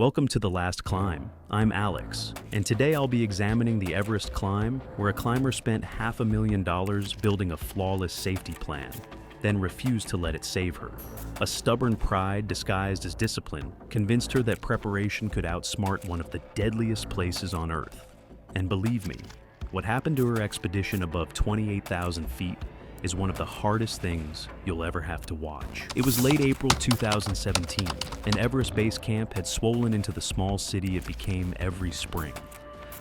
Welcome to The Last Climb. I'm Alex, and today I'll be examining the Everest climb, where a climber spent $500,000 building a flawless safety plan, then refused to let it save her. A stubborn pride disguised as discipline convinced her that preparation could outsmart one of the deadliest places on Earth. And believe me, what happened to her expedition above 28,000 feet is one of the hardest things you'll ever have to watch. It was late April 2017, and Everest Base Camp had swollen into the small city it became every spring.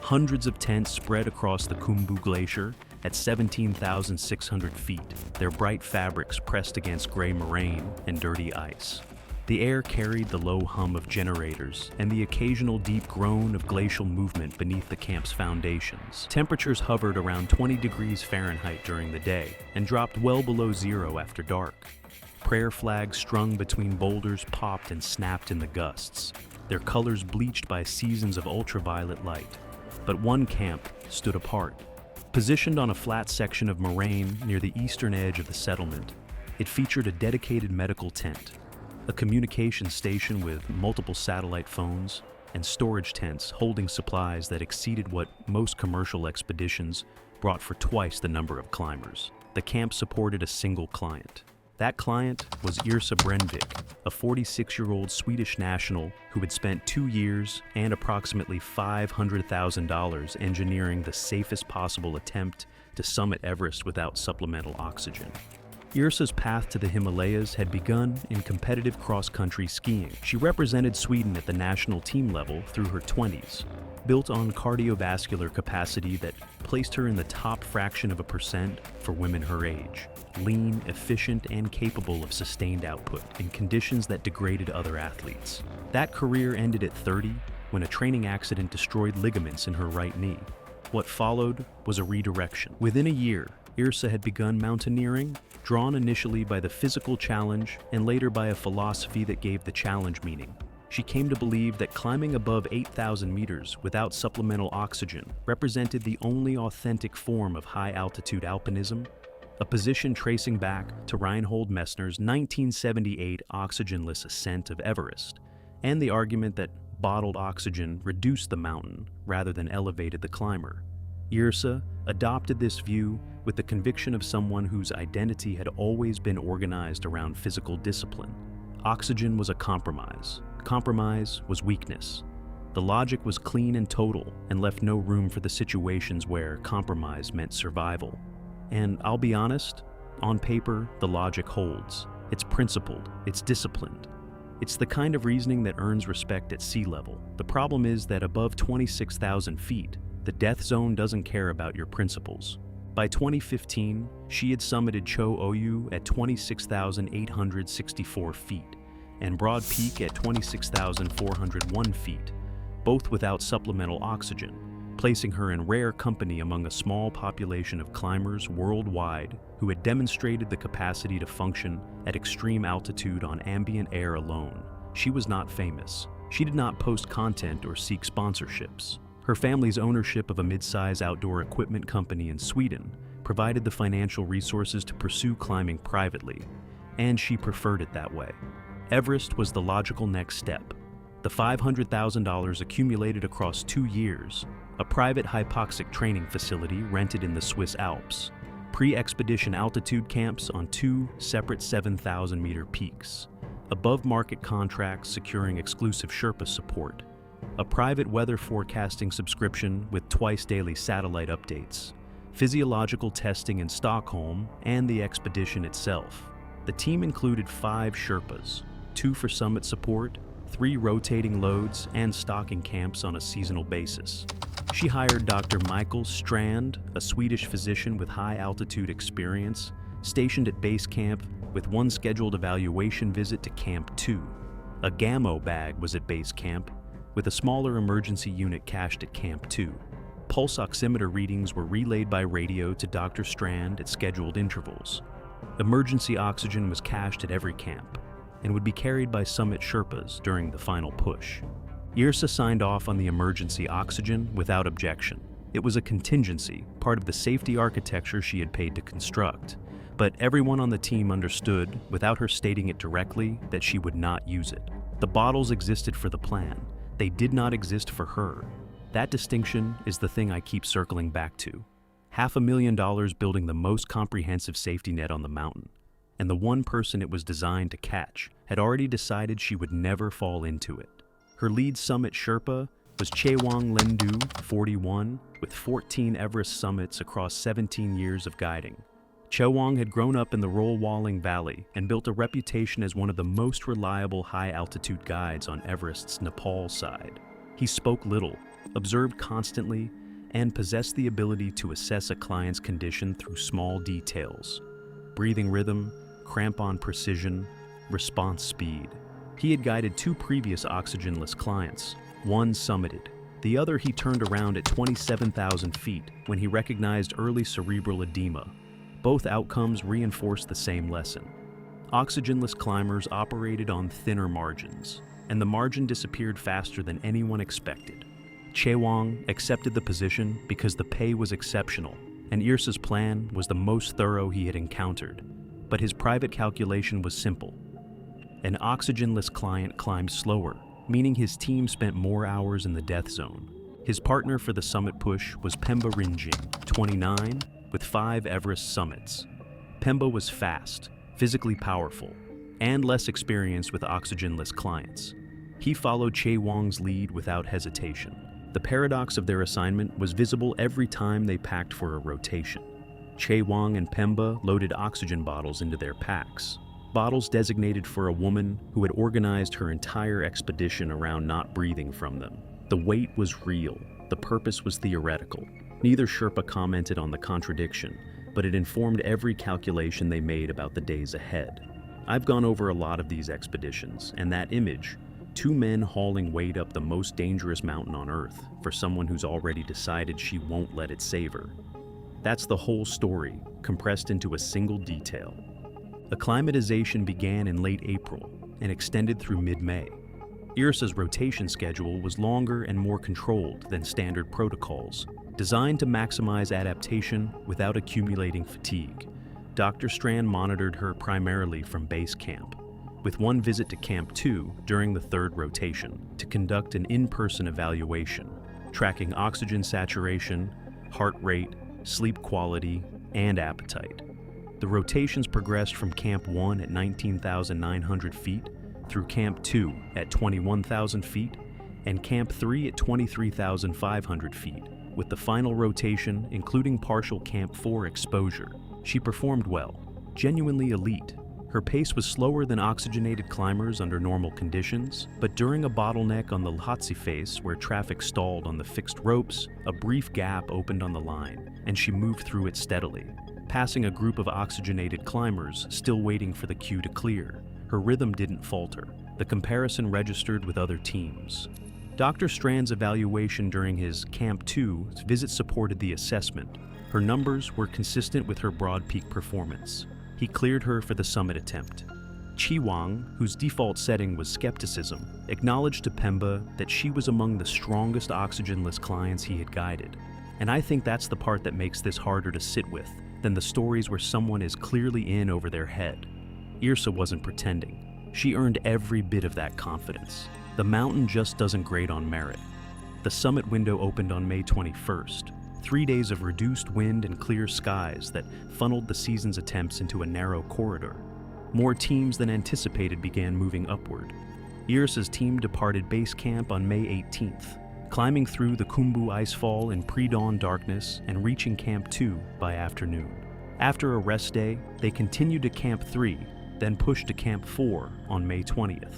Hundreds of tents spread across the Khumbu Glacier at 17,600 feet, their bright fabrics pressed against gray moraine and dirty ice. The air carried the low hum of generators and the occasional deep groan of glacial movement beneath the camp's foundations. Temperatures hovered around 20 degrees Fahrenheit during the day and dropped well below zero after dark. Prayer flags strung between boulders popped and snapped in the gusts, their colors bleached by seasons of ultraviolet light. But one camp stood apart. Positioned on a flat section of moraine near the eastern edge of the settlement, it featured a dedicated medical tent, a communication station with multiple satellite phones, and storage tents holding supplies that exceeded what most commercial expeditions brought for twice the number of climbers. The camp supported a single client. That client was Yrsa Brenvik, a 46-year-old Swedish national who had spent 2 years and approximately $500,000 engineering the safest possible attempt to summit Everest without supplemental oxygen. Yrsa's path to the Himalayas had begun in competitive cross-country skiing. She represented Sweden at the national team level through her 20s, built on cardiovascular capacity that placed her in the top fraction of a percent for women her age. Lean, efficient, and capable of sustained output in conditions that degraded other athletes. That career ended at 30 when a training accident destroyed ligaments in her right knee. What followed was a redirection. Within a year, Yrsa had begun mountaineering, drawn initially by the physical challenge and later by a philosophy that gave the challenge meaning. She came to believe that climbing above 8,000 meters without supplemental oxygen represented the only authentic form of high-altitude alpinism, a position tracing back to Reinhold Messner's 1978 oxygenless ascent of Everest, and the argument that bottled oxygen reduced the mountain rather than elevated the climber. Yrsa adopted this view with the conviction of someone whose identity had always been organized around physical discipline. Oxygen was a compromise. Compromise was weakness. The logic was clean and total and left no room for the situations where compromise meant survival. And I'll be honest, on paper, the logic holds. It's principled, it's disciplined. It's the kind of reasoning that earns respect at sea level. The problem is that above 26,000 feet, the death zone doesn't care about your principles. By 2015, she had summited Cho Oyu at 26,864 feet and Broad Peak at 26,401 feet, both without supplemental oxygen, placing her in rare company among a small population of climbers worldwide who had demonstrated the capacity to function at extreme altitude on ambient air alone. She was not famous. She did not post content or seek sponsorships. Her family's ownership of a mid-size outdoor equipment company in Sweden provided the financial resources to pursue climbing privately, and she preferred it that way. Everest was the logical next step. The $500,000 accumulated across 2 years, a private hypoxic training facility rented in the Swiss Alps, pre-expedition altitude camps on 2 separate 7,000-meter peaks, above-market contracts securing exclusive Sherpa support, a private weather forecasting subscription with twice-daily satellite updates, physiological testing in Stockholm, and the expedition itself. The team included 5 Sherpas, 2 for summit support, 3 rotating loads, and stocking camps on a seasonal basis. She hired Dr. Mikael Strand, a Swedish physician with high-altitude experience, stationed at base camp with one scheduled evaluation visit to Camp 2. A Gammo bag was at base camp, with a smaller emergency unit cached at Camp 2. Pulse oximeter readings were relayed by radio to Dr. Strand at scheduled intervals. Emergency oxygen was cached at every camp and would be carried by summit Sherpas during the final push. Yrsa signed off on the emergency oxygen without objection. It was a contingency, part of the safety architecture she had paid to construct, but everyone on the team understood, without her stating it directly, that she would not use it. The bottles existed for the plan. they did not exist for her. That distinction is the thing I keep circling back to. $500,000 building the most comprehensive safety net on the mountain, and the one person it was designed to catch had already decided she would never fall into it. Her lead summit Sherpa was Chewang Lendu, 41, with 14 Everest summits across 17 years of guiding. Chewang had grown up in the Rolwalling Valley and built a reputation as one of the most reliable high-altitude guides on Everest's Nepal side. He spoke little, observed constantly, and possessed the ability to assess a client's condition through small details: breathing rhythm, cramp-on precision, response speed. He had guided 2 previous oxygenless clients. One summited. The other he turned around at 27,000 feet when he recognized early cerebral edema. Both outcomes reinforced the same lesson. Oxygenless climbers operated on thinner margins, and the margin disappeared faster than anyone expected. Chewang accepted the position because the pay was exceptional, and Irsa's plan was the most thorough he had encountered. But his private calculation was simple. An oxygenless client climbed slower, meaning his team spent more hours in the death zone. His partner for the summit push was Pemba Rinjing, 29, with 5 Everest summits. Pemba was fast, physically powerful, and less experienced with oxygenless clients. He followed Chewang's lead without hesitation. The paradox of their assignment was visible every time they packed for a rotation. Chewang and Pemba loaded oxygen bottles into their packs, bottles designated for a woman who had organized her entire expedition around not breathing from them. The weight was real, the purpose was theoretical. Neither Sherpa commented on the contradiction, but it informed every calculation they made about the days ahead. I've gone over a lot of these expeditions, and that image, 2 men hauling weight up the most dangerous mountain on Earth for someone who's already decided she won't let it save her. That's the whole story, compressed into a single detail. Acclimatization began in late April and extended through mid-May. Irsa's rotation schedule was longer and more controlled than standard protocols, designed to maximize adaptation without accumulating fatigue. Dr. Strand monitored her primarily from base camp, with one visit to Camp 2 during the 3rd rotation to conduct an in-person evaluation, tracking oxygen saturation, heart rate, sleep quality, and appetite. The rotations progressed from Camp 1 at 19,900 feet through Camp 2 at 21,000 feet and Camp 3 at 23,500 feet, with the final rotation including partial Camp 4 exposure. She performed well, genuinely elite. Her pace was slower than oxygenated climbers under normal conditions, but during a bottleneck on the Lhotse face where traffic stalled on the fixed ropes, a brief gap opened on the line, and she moved through it steadily, passing a group of oxygenated climbers still waiting for the queue to clear. Her rhythm didn't falter. The comparison registered with other teams. Dr. Strand's evaluation during his Camp 2 visit supported the assessment. Her numbers were consistent with her broad peak performance. He cleared her for the summit attempt. Chewang, whose default setting was skepticism, acknowledged to Pemba that she was among the strongest oxygenless clients he had guided. And I think that's the part that makes this harder to sit with than the stories where someone is clearly in over their head. Irsa wasn't pretending. She earned every bit of that confidence. The mountain just doesn't grade on merit. The summit window opened on May 21st. 3 days of reduced wind and clear skies that funneled the season's attempts into a narrow corridor. More teams than anticipated began moving upward. Irsa's team departed base camp on May 18th, climbing through the Khumbu icefall in pre-dawn darkness and reaching Camp 2 by afternoon. After a rest day, they continued to Camp 3, then pushed to Camp 4 on May 20th.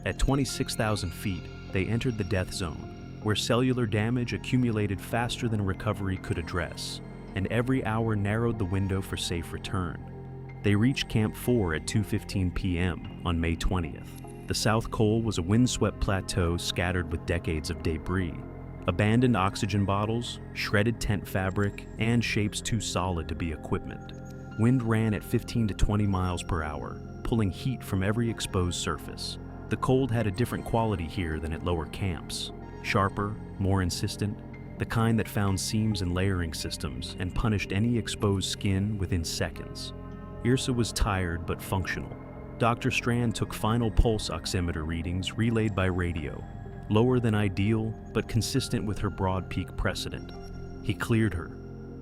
At 26,000 feet, they entered the death zone, where cellular damage accumulated faster than recovery could address, and every hour narrowed the window for safe return. They reached Camp 4 at 2:15 p.m. on May 20th. The South Col was a windswept plateau scattered with decades of debris, abandoned oxygen bottles, shredded tent fabric, and shapes too solid to be equipment. Wind ran at 15 to 20 miles per hour, pulling heat from every exposed surface. The cold had a different quality here than at lower camps. Sharper, more insistent, the kind that found seams in layering systems and punished any exposed skin within seconds. Irsa was tired but functional. Dr. Strand took final pulse oximeter readings relayed by radio. lower than ideal, but consistent with her broad peak precedent. He cleared her.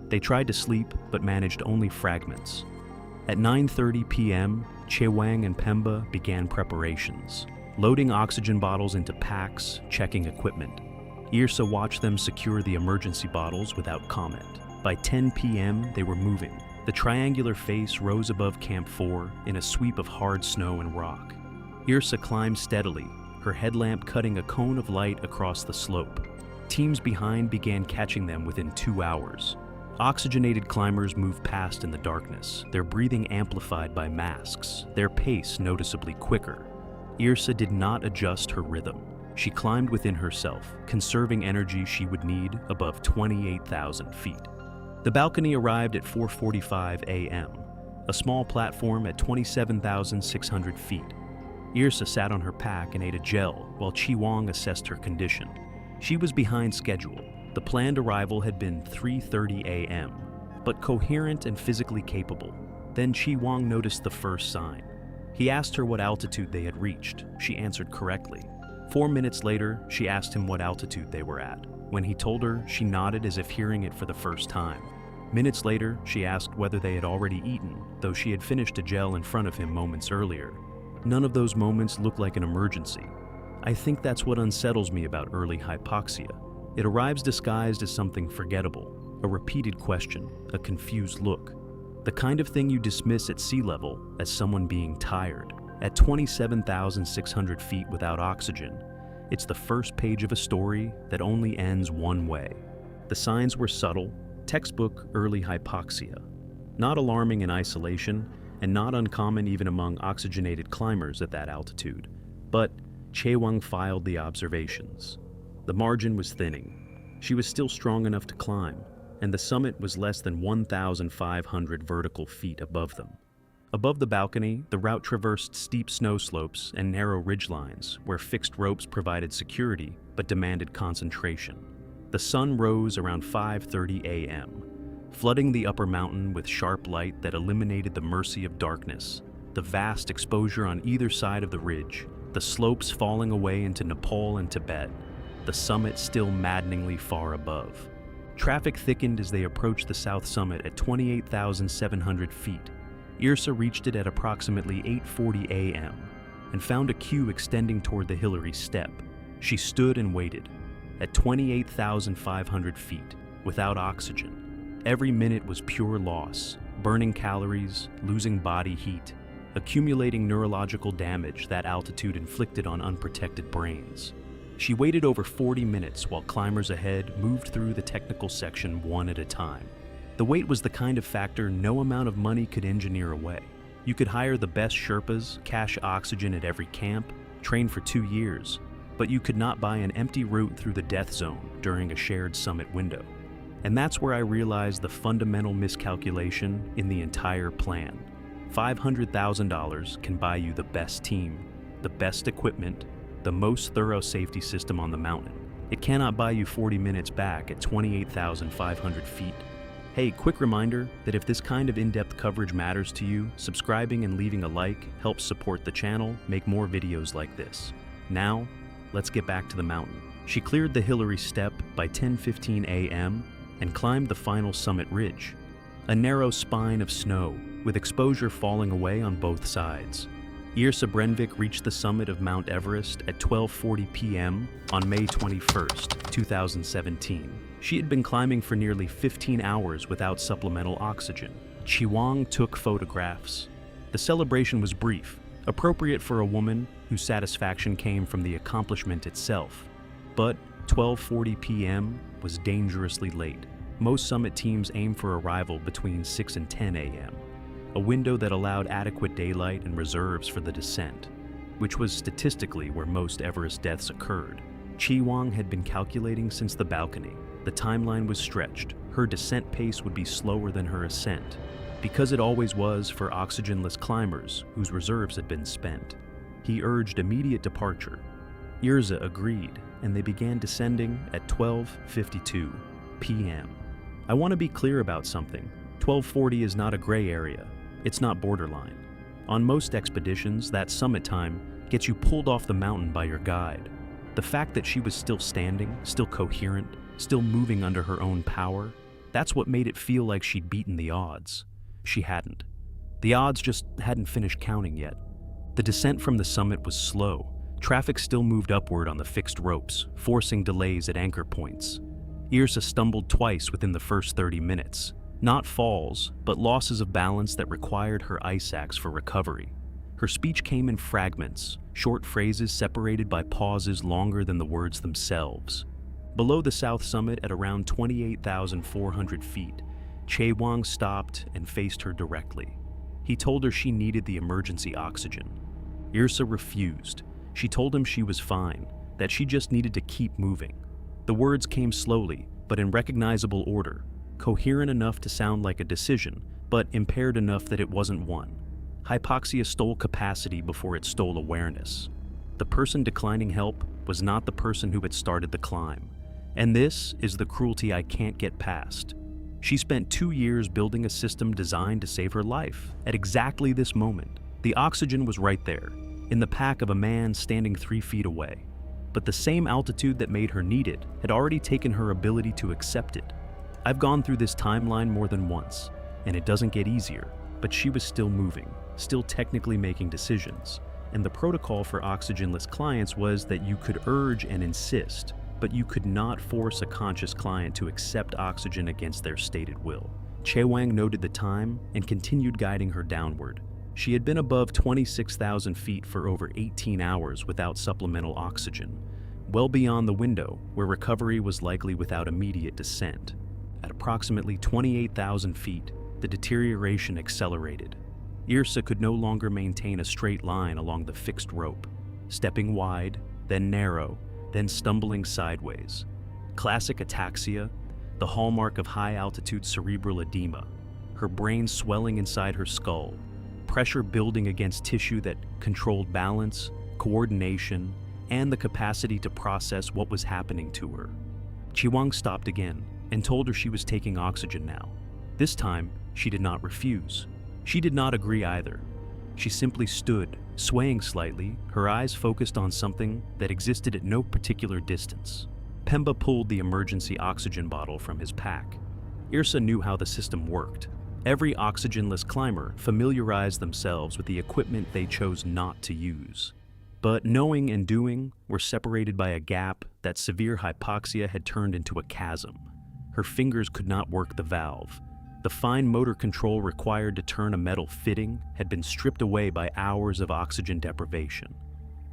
They tried to sleep, but managed only fragments. At 9:30 p.m., Chewang and Pemba began preparations, loading oxygen bottles into packs, checking equipment. Irsa watched them secure the emergency bottles without comment. By 10 p.m., they were moving. The triangular face rose above Camp 4 in a sweep of hard snow and rock. Irsa climbed steadily, her headlamp cutting a cone of light across the slope. Teams behind began catching them within 2 hours. Oxygenated climbers moved past in the darkness, their breathing amplified by masks, their pace noticeably quicker. Irsa did not adjust her rhythm. She climbed within herself, conserving energy she would need above 28,000 feet. The balcony arrived at 4:45 a.m., a small platform at 27,600 feet. Irsa sat on her pack and ate a gel while Chewang assessed her condition. She was behind schedule. The planned arrival had been 3:30 a.m., but coherent and physically capable. Then Chewang noticed the first sign. He asked her what altitude they had reached. She answered correctly. 4 minutes later, she asked him what altitude they were at. When he told her, she nodded as if hearing it for the first time. Minutes later, she asked whether they had already eaten, though she had finished a gel in front of him moments earlier. None of those moments looked like an emergency. I think that's what unsettles me about early hypoxia. It arrives disguised as something forgettable, a repeated question, a confused look. The kind of thing you dismiss at sea level as someone being tired. At 27,600 feet without oxygen, it's the first page of a story that only ends one way. The signs were subtle, textbook early hypoxia. Not alarming in isolation, and not uncommon even among oxygenated climbers at that altitude. But Chewang filed the observations. The margin was thinning. She was still strong enough to climb, and the summit was less than 1,500 vertical feet above them. Above the balcony, the route traversed steep snow slopes and narrow ridgelines where fixed ropes provided security but demanded concentration. The sun rose around 5:30 a.m., flooding the upper mountain with sharp light that eliminated the mercy of darkness, the vast exposure on either side of the ridge, the slopes falling away into Nepal and Tibet, the summit still maddeningly far above. Traffic thickened as they approached the south summit at 28,700 feet. Irsa reached it at approximately 8:40 a.m. and found a queue extending toward the Hillary Step. She stood and waited. At 28,500 feet, without oxygen, every minute was pure loss, burning calories, losing body heat, accumulating neurological damage that altitude inflicted on unprotected brains. She waited over 40 minutes while climbers ahead moved through the technical section one at a time. The wait was the kind of factor no amount of money could engineer away. You could hire the best Sherpas, cache oxygen at every camp, train for 2 years, but you could not buy an empty route through the death zone during a shared summit window. And that's where I realized the fundamental miscalculation in the entire plan. $500,000 can buy you the best team, the best equipment, the most thorough safety system on the mountain. It cannot buy you 40 minutes back at 28,500 feet. Hey, quick reminder that if this kind of in-depth coverage matters to you, subscribing and leaving a like helps support the channel make more videos like this. Now, let's get back to the mountain. She cleared the Hillary Step by 10:15 a.m. and climbed the final summit ridge, a narrow spine of snow with exposure falling away on both sides. Irsa Brenvik reached the summit of Mount Everest at 12:40 p.m. on May 21st, 2017. She had been climbing for nearly 15 hours without supplemental oxygen. Chewang took photographs. The celebration was brief, appropriate for a woman whose satisfaction came from the accomplishment itself. But 12:40 p.m. was dangerously late. Most summit teams aim for arrival between 6 and 10 a.m., a window that allowed adequate daylight and reserves for the descent, which was statistically where most Everest deaths occurred. Chewang had been calculating since the balcony. The timeline was stretched. Her descent pace would be slower than her ascent, because it always was for oxygenless climbers whose reserves had been spent. He urged immediate departure. Irsa agreed, and they began descending at 12:52 p.m. I want to be clear about something. 12:40 is not a gray area. It's not borderline. On most expeditions, that summit time gets you pulled off the mountain by your guide. The fact that she was still standing, still coherent, still moving under her own power, that's what made it feel like she'd beaten the odds. She hadn't. The odds just hadn't finished counting yet. The descent from the summit was slow. Traffic still moved upward on the fixed ropes, forcing delays at anchor points. Yrsa stumbled twice within the first 30 minutes. Not falls, but losses of balance that required her ice axe for recovery. Her speech came in fragments, short phrases separated by pauses longer than the words themselves. Below the south summit at around 28,400 feet, Chaewang stopped and faced her directly. He told her she needed the emergency oxygen. Yrsa refused. She told him she was fine, that she just needed to keep moving. The words came slowly, but in recognizable order, coherent enough to sound like a decision, but impaired enough that it wasn't one. Hypoxia stole capacity before it stole awareness. The person declining help was not the person who had started the climb. And this is the cruelty I can't get past. She spent 2 years building a system designed to save her life. At exactly this moment, the oxygen was right there, in the pack of a man standing 3 feet away. But the same altitude that made her need it had already taken her ability to accept it. I've gone through this timeline more than once, and it doesn't get easier, but she was still moving, still technically making decisions. And the protocol for oxygenless clients was that you could urge and insist, but you could not force a conscious client to accept oxygen against their stated will. Chaewang noted the time and continued guiding her downward. She had been above 26,000 feet for over 18 hours without supplemental oxygen, well beyond the window where recovery was likely without immediate descent. At approximately 28,000 feet, the deterioration accelerated. Yrsa could no longer maintain a straight line along the fixed rope, stepping wide, then narrow, then stumbling sideways. Classic ataxia, the hallmark of high-altitude cerebral edema, her brain swelling inside her skull, pressure building against tissue that controlled balance, coordination, and the capacity to process what was happening to her. Chaewang stopped again and told her she was taking oxygen now. This time, she did not refuse. She did not agree either. She simply stood, swaying slightly, her eyes focused on something that existed at no particular distance. Pemba pulled the emergency oxygen bottle from his pack. Yrsa knew how the system worked. Every oxygenless climber familiarized themselves with the equipment they chose not to use. But knowing and doing were separated by a gap that severe hypoxia had turned into a chasm. Her fingers could not work the valve. The fine motor control required to turn a metal fitting had been stripped away by hours of oxygen deprivation.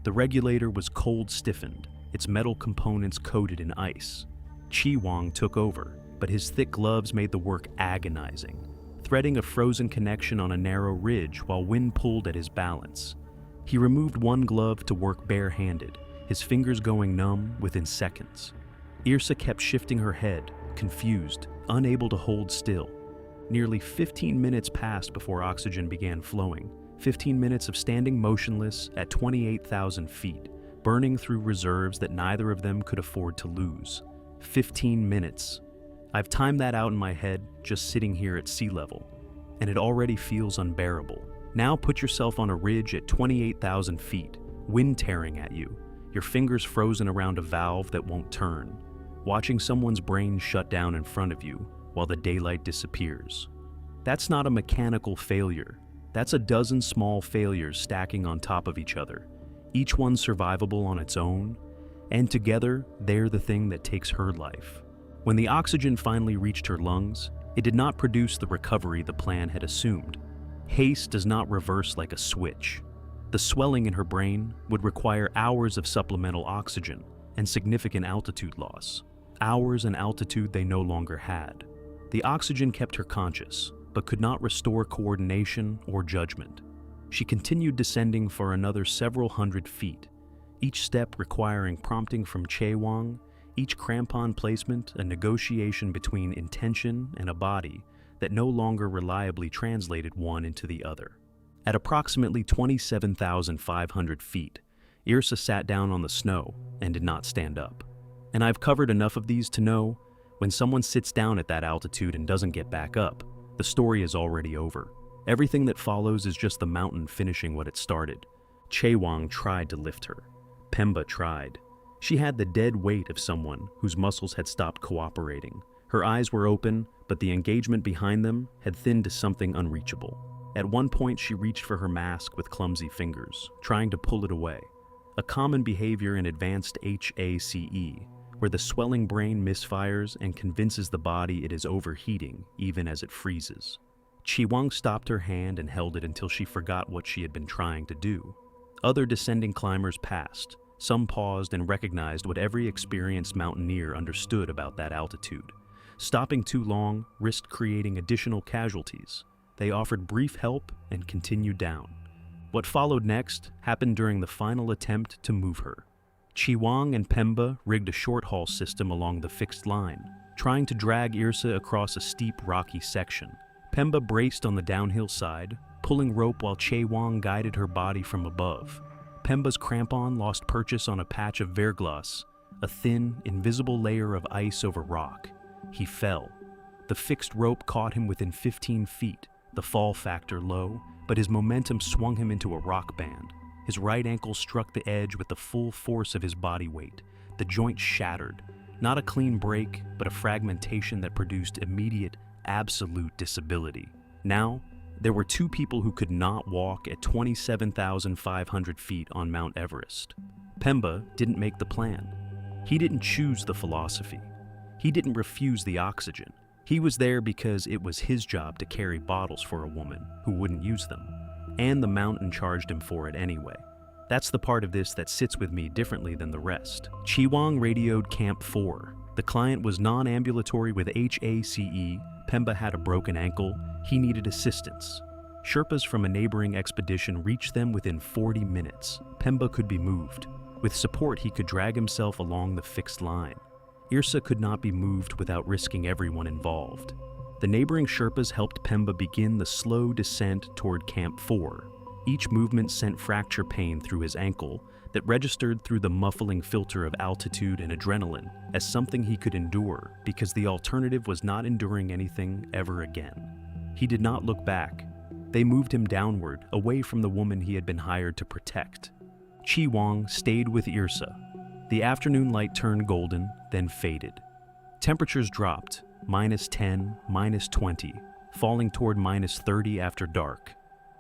The regulator was cold stiffened, its metal components coated in ice. Chaewang took over, but his thick gloves made the work agonizing, threading a frozen connection on a narrow ridge while wind pulled at his balance. He removed one glove to work bare-handed, his fingers going numb within seconds. Yrsa kept shifting her head, confused, unable to hold still. Nearly 15 minutes passed before oxygen began flowing, 15 minutes of standing motionless at 28,000 feet, burning through reserves that neither of them could afford to lose. 15 minutes. I've timed that out in my head just sitting here at sea level, and it already feels unbearable. Now put yourself on a ridge at 28,000 feet, wind tearing at you, your fingers frozen around a valve that won't turn, watching someone's brain shut down in front of you while the daylight disappears. That's not a mechanical failure. That's a dozen small failures stacking on top of each other, each one survivable on its own, and together they're the thing that takes her life. When the oxygen finally reached her lungs, it did not produce the recovery the plan had assumed. Haste does not reverse like a switch. The swelling in her brain would require hours of supplemental oxygen and significant altitude loss, hours and altitude they no longer had. The oxygen kept her conscious, but could not restore coordination or judgment. She continued descending for another several hundred feet, each step requiring prompting from Chaewang, each crampon placement a negotiation between intention and a body that no longer reliably translated one into the other. At approximately 27,500 feet, Yrsa sat down on the snow and did not stand up. And I've covered enough of these to know, when someone sits down at that altitude and doesn't get back up, the story is already over. Everything that follows is just the mountain finishing what it started. Chaewang tried to lift her. Pemba tried. She had the dead weight of someone whose muscles had stopped cooperating. Her eyes were open, but the engagement behind them had thinned to something unreachable. At one point, she reached for her mask with clumsy fingers, trying to pull it away. A common behavior in advanced HACE, where the swelling brain misfires and convinces the body it is overheating even as it freezes. Chi-Wang stopped her hand and held it until she forgot what she had been trying to do. Other descending climbers passed. Some paused and recognized what every experienced mountaineer understood about that altitude. Stopping too long risked creating additional casualties. They offered brief help and continued down. What followed next happened during the final attempt to move her. Chi-Wang and Pemba rigged a short-haul system along the fixed line, trying to drag Irsa across a steep, rocky section. Pemba braced on the downhill side, pulling rope while Chi-Wang guided her body from above. Pemba's crampon lost purchase on a patch of verglas, a thin, invisible layer of ice over rock. He fell. The fixed rope caught him within 15 feet, the fall factor low, but his momentum swung him into a rock band. His right ankle struck the edge with the full force of his body weight. The joint shattered. Not a clean break, but a fragmentation that produced immediate, absolute disability. Now, there were two people who could not walk at 27,500 feet on Mount Everest. Pemba didn't make the plan. He didn't choose the philosophy. He didn't refuse the oxygen. He was there because it was his job to carry bottles for a woman who wouldn't use them. And the mountain charged him for it anyway. That's the part of this that sits with me differently than the rest. Chi-Wang radioed Camp 4. The client was non-ambulatory with HACE. Pemba had a broken ankle. He needed assistance. Sherpas from a neighboring expedition reached them within 40 minutes. Pemba could be moved. With support, he could drag himself along the fixed line. Irsa could not be moved without risking everyone involved. The neighboring Sherpas helped Pemba begin the slow descent toward Camp 4. Each movement sent fracture pain through his ankle that registered through the muffling filter of altitude and adrenaline as something he could endure because the alternative was not enduring anything ever again. He did not look back. They moved him downward, away from the woman he had been hired to protect. Chi-Wang stayed with Irsa. The afternoon light turned golden, then faded. Temperatures dropped, -10, -20, falling toward -30 after dark.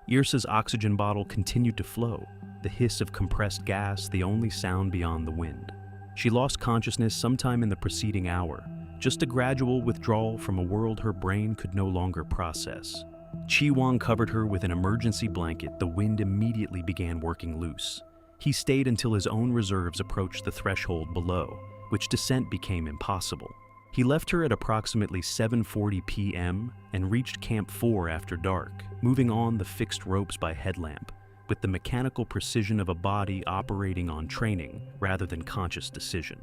Irsa's oxygen bottle continued to flow, the hiss of compressed gas the only sound beyond the wind. She lost consciousness sometime in the preceding hour, just a gradual withdrawal from a world her brain could no longer process. Chi-Wang covered her with an emergency blanket. The wind immediately began working loose. He stayed until his own reserves approached the threshold below, which descent became impossible. He left her at approximately 7:40 p.m. and reached Camp 4 after dark, moving on the fixed ropes by headlamp, with the mechanical precision of a body operating on training rather than conscious decision.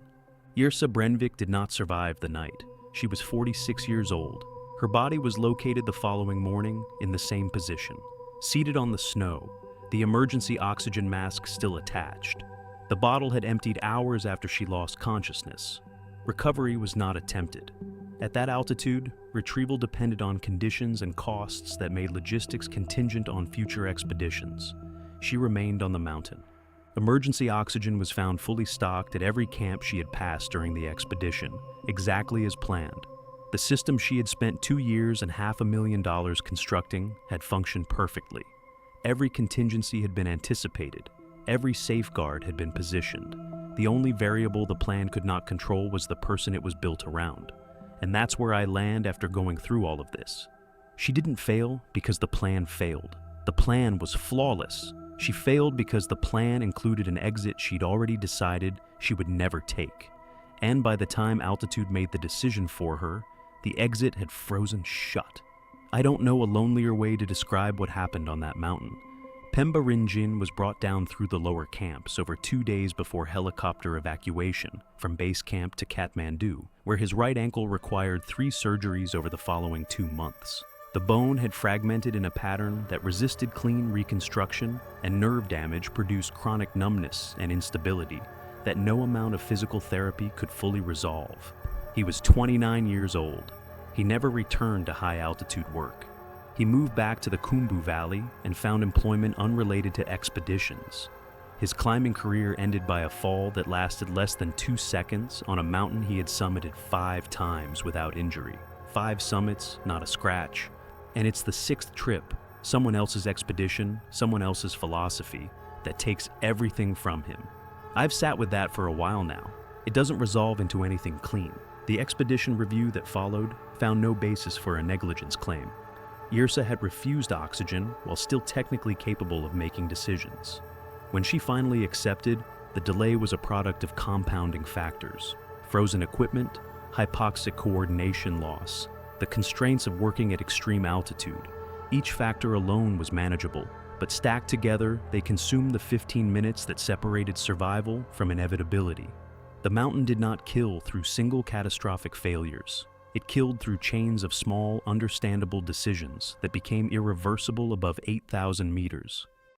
Irsa Brenvik did not survive the night. She was 46 years old. Her body was located the following morning in the same position, seated on the snow, the emergency oxygen mask still attached. The bottle had emptied hours after she lost consciousness. Recovery was not attempted. At that altitude, retrieval depended on conditions and costs that made logistics contingent on future expeditions. She remained on the mountain. Emergency oxygen was found fully stocked at every camp she had passed during the expedition, exactly as planned. The system she had spent 2 years and $500,000 constructing had functioned perfectly. Every contingency had been anticipated. Every safeguard had been positioned. The only variable the plan could not control was the person it was built around. And that's where I land after going through all of this. She didn't fail because the plan failed. The plan was flawless. She failed because the plan included an exit she'd already decided she would never take. And by the time altitude made the decision for her, the exit had frozen shut. I don't know a lonelier way to describe what happened on that mountain. Pemba Rinjin was brought down through the lower camps over 2 days before helicopter evacuation from base camp to Kathmandu, where his right ankle required 3 surgeries over the following 2 months. The bone had fragmented in a pattern that resisted clean reconstruction, and nerve damage produced chronic numbness and instability that no amount of physical therapy could fully resolve. He was 29 years old. He never returned to high-altitude work. He moved back to the Khumbu Valley and found employment unrelated to expeditions. His climbing career ended by a fall that lasted less than 2 seconds on a mountain he had summited 5 times without injury. 5 summits, not a scratch. And it's the 6th trip, someone else's expedition, someone else's philosophy, that takes everything from him. I've sat with that for a while now. It doesn't resolve into anything clean. The expedition review that followed found no basis for a negligence claim. Yrsa had refused oxygen while still technically capable of making decisions. When she finally accepted, the delay was a product of compounding factors: frozen equipment, hypoxic coordination loss, the constraints of working at extreme altitude. Each factor alone was manageable, but stacked together, they consumed the 15 minutes that separated survival from inevitability. The mountain did not kill through single catastrophic failures. It killed through chains of small, understandable decisions that became irreversible above 8,000 meters.